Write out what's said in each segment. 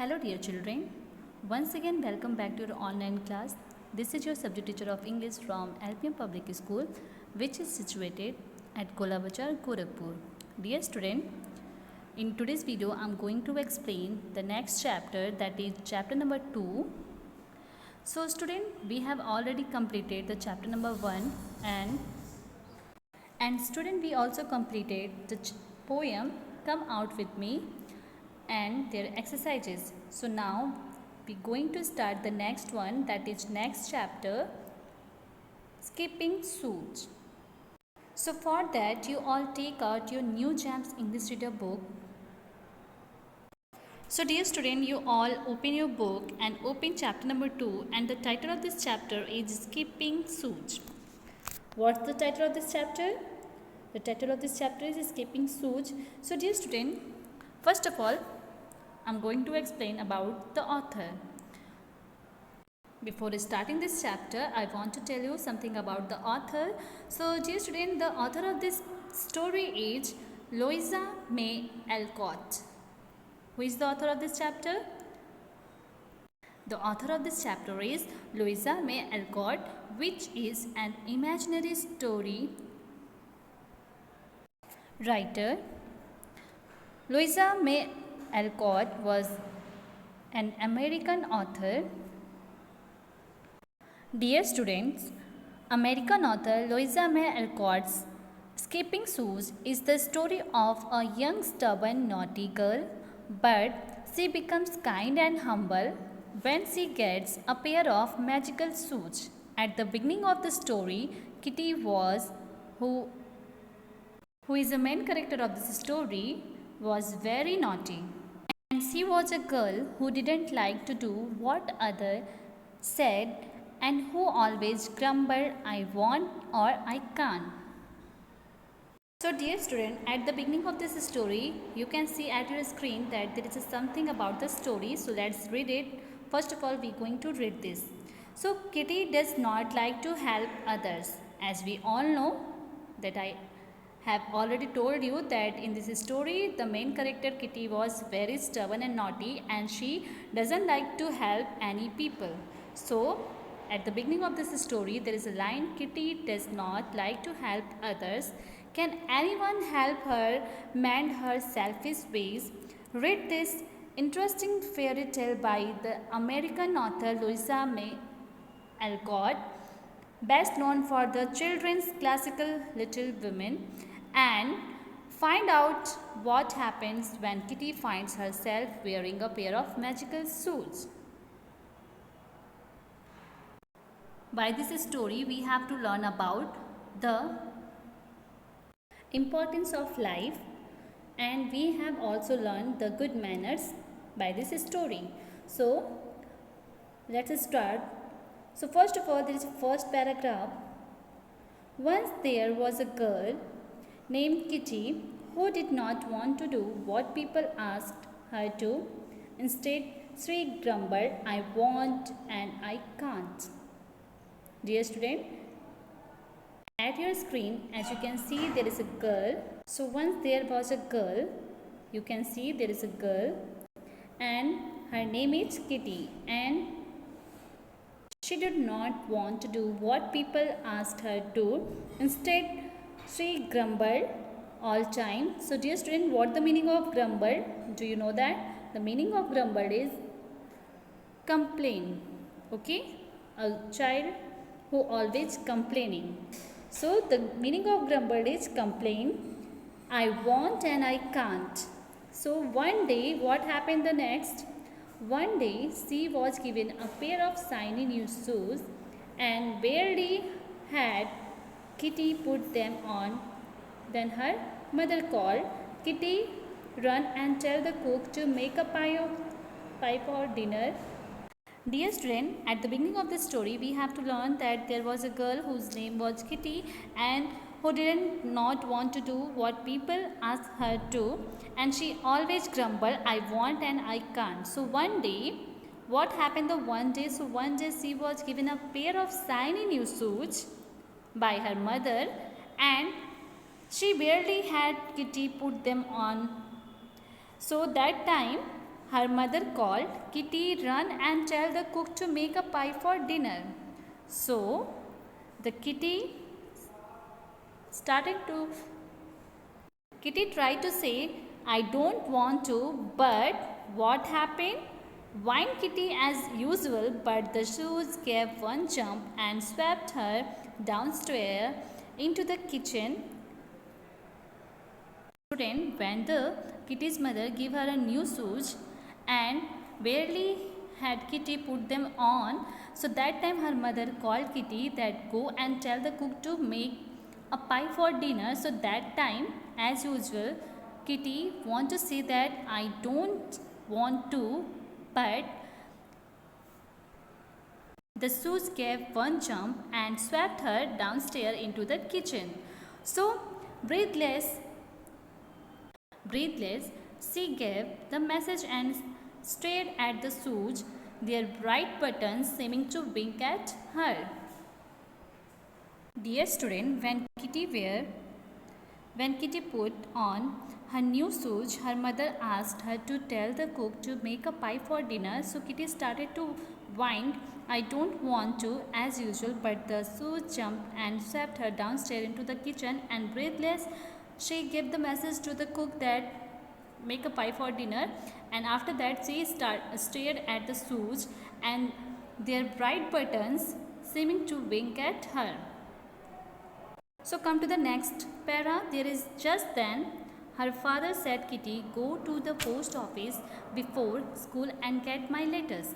Hello dear children, once again welcome back to your online class. This is your subject teacher of English from LPM Public School, which is situated at Kolabachar, Gorakhpur. Dear student, in today's video I am going to explain the next chapter, that is chapter number 2. So student, we have already completed the chapter number 1 and student, we also completed the poem Come Out With Me and their exercises. So now we're going to start the next one, that is next chapter, Skipping Suit. So for that you all take out your New Gems English Reader book. So dear student, you all open your book and open chapter number 2, and the title of this chapter is Skipping Suit. What's the title of this chapter? The title of this chapter is Skipping Suit. So dear student, first of all I'm going to explain about the author. Before starting this chapter, I want to tell you something about the author. So dear student, the author of this story is Louisa May Alcott. Who is the author of this chapter? The author of this chapter is Louisa May Alcott, which is an imaginary story writer. Louisa May Alcott was an American author. Dear students, American author Louisa May Alcott's Skipping Suit is the story of a young, stubborn, naughty girl, but she becomes kind and humble when she gets a pair of magical shoes. At the beginning of the story, Kitty who is the main character of this story, was very naughty. And she was a girl who didn't like to do what others said and who always grumbled, I want or I can't. So dear student, at the beginning of this story, you can see at your screen that there is something about the story. So let's read it. First of all, we are going to read this. So Kitty does not like to help others. As we all know, that I have already told you that in this story the main character Kitty was very stubborn and naughty, and she doesn't like to help any people. So at the beginning of this story there is a line, Kitty does not like to help others. Can anyone help her mend her selfish ways? Read this interesting fairy tale by the American author Louisa May Alcott, best known for the children's classical Little Women, and find out what happens when Kitty finds herself wearing a pair of magical shoes. By this story, we have to learn about the importance of life, and we have also learned the good manners by this story. So let's start. So first of all, there is a first paragraph. Once there was a girl named Kitty who did not want to do what people asked her to. Instead, she grumbled, I want and I can't. Dear student, at your screen, as you can see, there is a girl. So once there was a girl, you can see there is a girl, and her name is Kitty, and she did not want to do what people asked her to. Instead, she grumbled all time. So dear student, what the meaning of grumble? Do you know that? The meaning of grumble is complain. Okay? A child who always complaining. So the meaning of grumble is complain. I want and I can't. So one day, what happened the next? One day, she was given a pair of shiny new shoes, and barely had Kitty put them on then her mother called, Kitty, run and tell the cook to make a pie for dinner. Dear student, at the beginning of this story, we have to learn that there was a girl whose name was Kitty and who did not want to do what people asked her to, and she always grumbled, I want and I can't. So one day, what happened the one day? So one day she was given a pair of shiny new shoes by her mother, and she barely had Kitty put them on. So that time her mother called, Kitty, run and tell the cook to make a pie for dinner. So the Kitty tried to say, I don't want to, but what happened? Whined Kitty as usual, but the shoes gave one jump and swept her downstairs into the kitchen. When the Kitty's mother gave her a new shoes and barely had Kitty put them on, so that time her mother called Kitty that go and tell the cook to make a pie for dinner. So that time, as usual, Kitty want to say that I don't want to, but the shoes gave one jump and swept her downstairs into the kitchen. So breathless, she gave the message and stared at the shoes, their bright buttons seeming to wink at her. Dear student, when Kitty put on her new shoes, her mother asked her to tell the cook to make a pie for dinner. So Kitty started to whine, I don't want to, as usual, but the shoes jumped and swept her downstairs into the kitchen, and breathless, she gave the message to the cook that make a pie for dinner, and after that she stared at the shoes and their bright buttons seeming to wink at her. So come to the next para. There is just then her father said, Kitty, go to the post office before school and get my letters.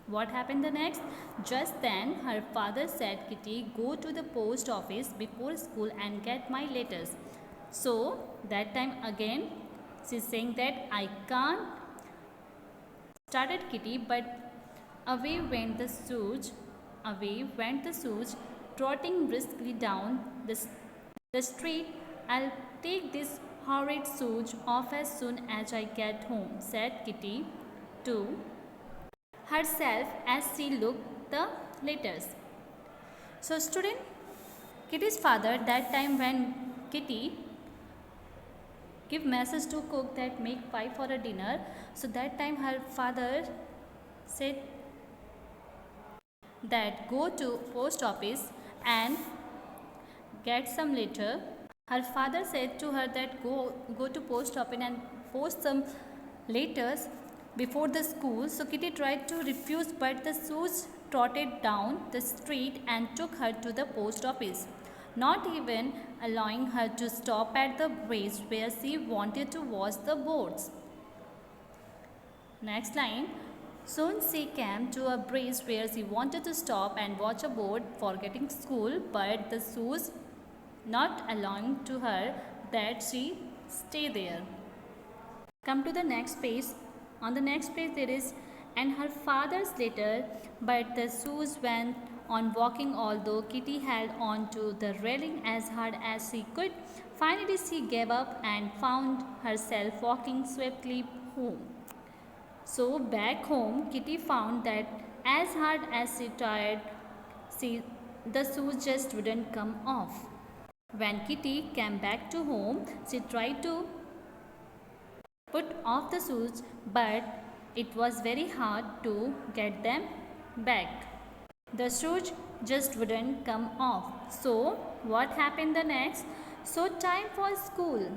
What happened the next? Just then her father said, Kitty, go to the post office before school and get my letters. So that time again she's saying that I can't, started Kitty, but away went the shoes, trotting briskly down the street. I'll take this horrid shoes off as soon as I get home, said Kitty to herself as she looked the letters. So student, Kitty's father that time when Kitty give message to cook that make pie for a dinner, so that time her father said that go to post office and get some letter. Her father said to her that go to post office and post some letters before the school. So Kitty tried to refuse, but the shoes trotted down the street and took her to the post office, not even allowing her to stop at the bridge where she wanted to watch the boats. Next line. Soon she came to a bridge where she wanted to stop and watch a boat, forgetting school, but the shoes not allowing to her that she stay there. Come to the next page. On the next page there is, and her father's letter, but the shoes went on walking, although Kitty held on to the railing as hard as she could. Finally she gave up and found herself walking swiftly home. So back home, Kitty found that as hard as she tried, the shoes just wouldn't come off. When Kitty came back to home, she tried to put off the shoes, but it was very hard to get them back. The shoes just wouldn't come off. So what happened the next? So time for school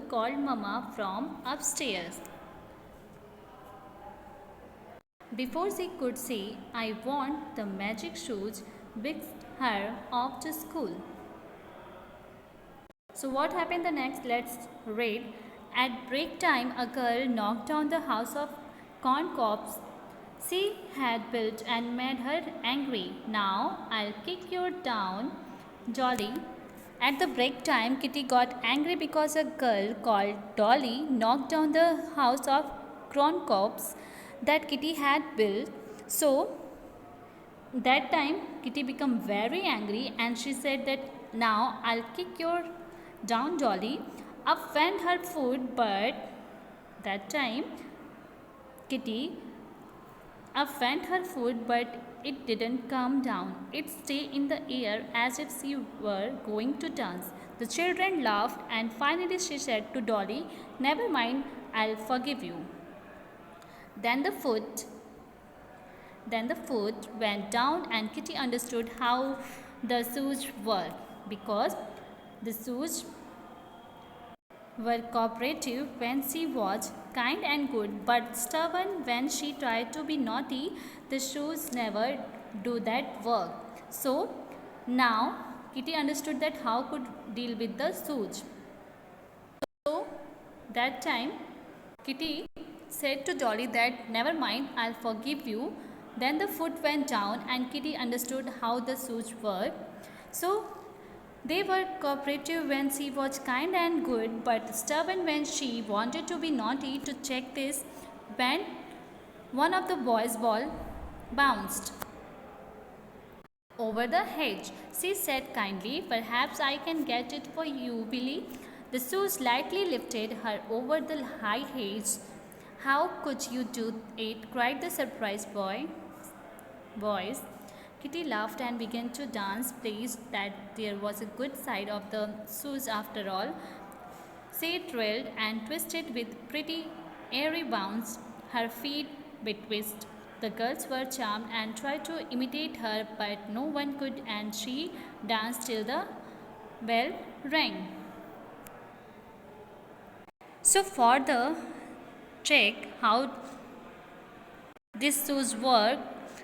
called Mama from upstairs. Before she could say, I want the magic shoes, whisked her off to school. So what happened the next? Let's read. At break time, a girl knocked on the house of corn cobs she had built and made her angry. Now I'll kick you down, Dolly. At the break time, Kitty got angry because a girl called Dolly knocked down the house of corn cobs that Kitty had built. So that time Kitty became very angry and she said that now I'll kick you down, Dolly. Up went her foot, but that time Kitty up went her foot, but it didn't come down. It stayed in the air as if she were going to dance. The children laughed and finally she said to Dolly, never mind, I'll forgive you. Then the foot went down and Kitty understood how the shoes worked because the shoes were cooperative when she was kind and good, but stubborn when she tried to be naughty. The shoes never do that work. So now Kitty understood that how could deal with the shoes. So that time Kitty said to Dolly that never mind, I'll forgive you. Then the foot went down and Kitty understood how the shoes worked. So they were cooperative when she was kind and good, but stubborn when she wanted to be naughty. To check this, when one of the boys' ball bounced over the hedge, she said kindly, perhaps I can get it for you, Billy. The shoes lightly lifted her over the high hedge. How could you do it? Cried the surprised boys. Kitty laughed and began to dance, pleased that there was a good side of the shoes after all. She twirled and twisted with pretty airy bounce, her feet betwixt. The girls were charmed and tried to imitate her, but no one could, and she danced till the bell rang. So, for the check how these shoes work,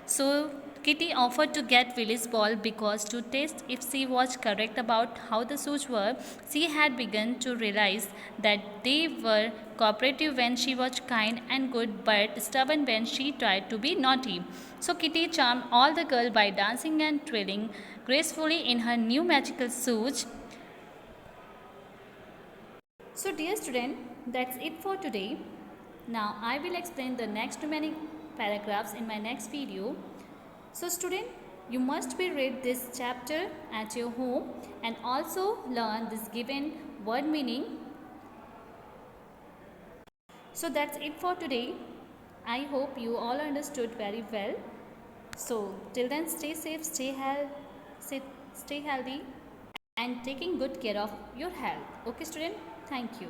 so Kitty offered to get Willy's ball because to test if she was correct about how the shoes were, she had begun to realize that they were cooperative when she was kind and good but stubborn when she tried to be naughty. So Kitty charmed all the girls by dancing and twirling gracefully in her new magical shoes. So dear student, that's it for today. Now I will explain the next remaining paragraphs in my next video. So student, you must be read this chapter at your home and also learn this given word meaning. So that's it for today. I hope you all understood very well. So till then, stay safe, stay healthy and taking good care of your health. Okay student, thank you.